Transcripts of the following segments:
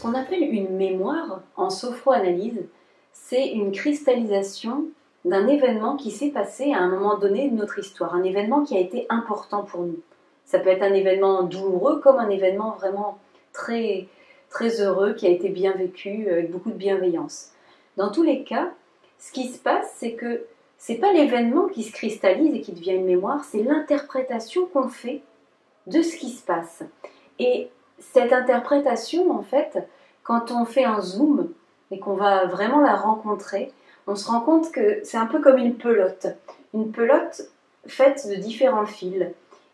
qu'on appelle une mémoire en sophroanalyse, c'est une cristallisation d'un événement qui s'est passé à un moment donné de notre histoire, un événement qui a été important pour nous. Ça peut être un événement douloureux comme un événement vraiment très, très heureux qui a été bien vécu avec beaucoup de bienveillance. Dans tous les cas, ce qui se passe, c'est que ce n'est pas l'événement qui se cristallise et qui devient une mémoire, c'est l'interprétation qu'on fait de ce qui se passe. Et cette interprétation, en fait, quand on fait un zoom et qu'on va vraiment la rencontrer, on se rend compte que c'est un peu comme une pelote faite de différents fils.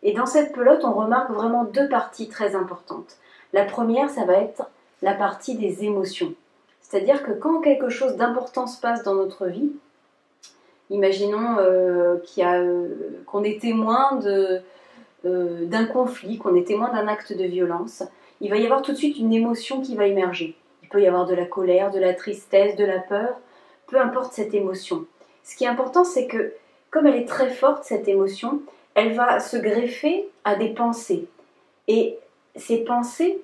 Et dans cette pelote, on remarque vraiment deux parties très importantes. La première, ça va être la partie des émotions. C'est-à-dire que quand quelque chose d'important se passe dans notre vie, imaginons qu'on est témoin d'un conflit, qu'on est témoin d'un acte de violence, il va y avoir tout de suite une émotion qui va émerger. Il peut y avoir de la colère, de la tristesse, de la peur, peu importe cette émotion. Ce qui est important, c'est que, comme elle est très forte, cette émotion, elle va se greffer à des pensées. Et ces pensées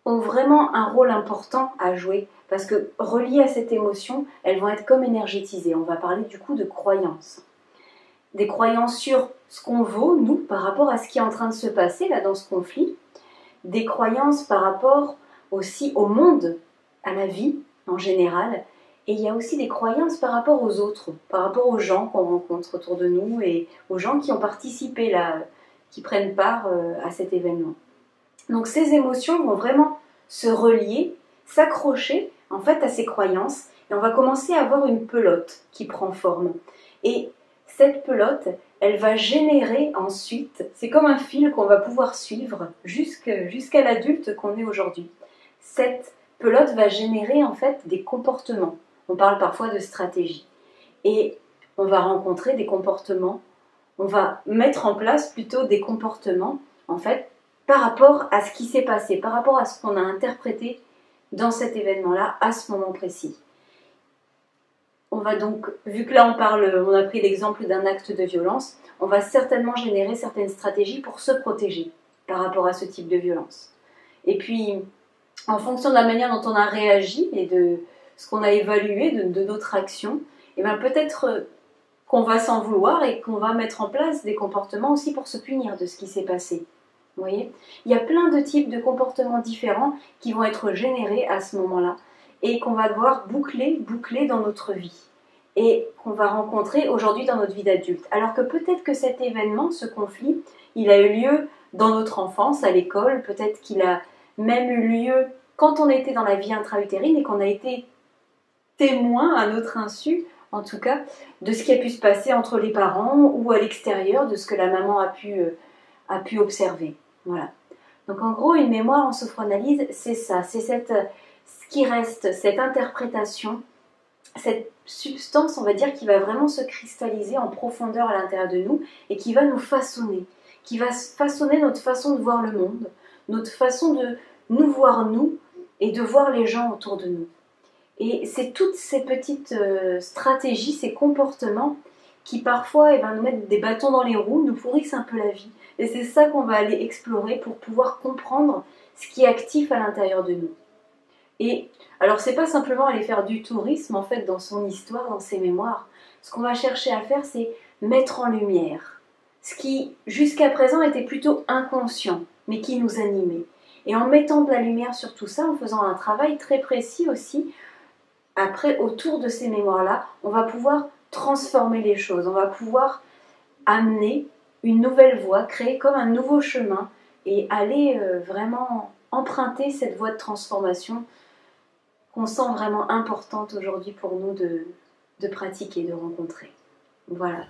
ont vraiment un rôle important à jouer, parce que reliées à cette émotion, elles vont être comme énergétisées. On va parler du coup de croyances. Des croyances sur ce qu'on vaut, nous, par rapport à ce qui est en train de se passer là dans ce conflit. Des croyances par rapport aussi au monde, à la vie en général. Et il y a aussi des croyances par rapport aux autres, par rapport aux gens qu'on rencontre autour de nous et aux gens qui ont participé là, qui prennent part à cet événement. Donc ces émotions vont vraiment se relier, s'accrocher en fait à ces croyances et on va commencer à avoir une pelote qui prend forme. Et cette pelote, elle va générer ensuite, c'est comme un fil qu'on va pouvoir suivre jusqu'à l'adulte qu'on est aujourd'hui. Cette pelote va générer en fait des comportements. On parle parfois de stratégie. Et on va rencontrer des comportements, on va mettre en place plutôt des comportements en fait par rapport à ce qui s'est passé, par rapport à ce qu'on a interprété dans cet événement-là à ce moment précis. On va donc, vu que là on a pris l'exemple d'un acte de violence, on va certainement générer certaines stratégies pour se protéger par rapport à ce type de violence. Et puis, en fonction de la manière dont on a réagi et de ce qu'on a évalué de notre action, et bien peut-être qu'on va s'en vouloir et qu'on va mettre en place des comportements aussi pour se punir de ce qui s'est passé. Vous voyez ? Il y a plein de types de comportements différents qui vont être générés à ce moment-là et qu'on va devoir boucler dans notre vie et qu'on va rencontrer aujourd'hui dans notre vie d'adulte. Alors que peut-être que cet événement, ce conflit, il a eu lieu dans notre enfance, à l'école, peut-être qu'il a même eu lieu quand on était dans la vie intra-utérine et qu'on a été témoin à notre insu, en tout cas, de ce qui a pu se passer entre les parents ou à l'extérieur, de ce que la maman a pu observer. Voilà. Donc en gros, une mémoire en sophroanalyse, c'est ça, c'est ce qui reste, cette interprétation, cette substance, on va dire, qui va vraiment se cristalliser en profondeur à l'intérieur de nous et qui va nous façonner, qui va façonner notre façon de voir le monde, notre façon de nous voir nous et de voir les gens autour de nous. Et c'est toutes ces petites stratégies, ces comportements qui parfois nous mettent des bâtons dans les roues, nous pourrissent un peu la vie. Et c'est ça qu'on va aller explorer pour pouvoir comprendre ce qui est actif à l'intérieur de nous. Et alors c'est pas simplement aller faire du tourisme en fait dans son histoire, dans ses mémoires. Ce qu'on va chercher à faire, c'est mettre en lumière ce qui jusqu'à présent était plutôt inconscient, mais qui nous animait. Et en mettant de la lumière sur tout ça, en faisant un travail très précis aussi, après, autour de ces mémoires-là, on va pouvoir transformer les choses, on va pouvoir amener une nouvelle voie, créer comme un nouveau chemin et aller vraiment emprunter cette voie de transformation qu'on sent vraiment importante aujourd'hui pour nous de pratiquer, de rencontrer. Voilà.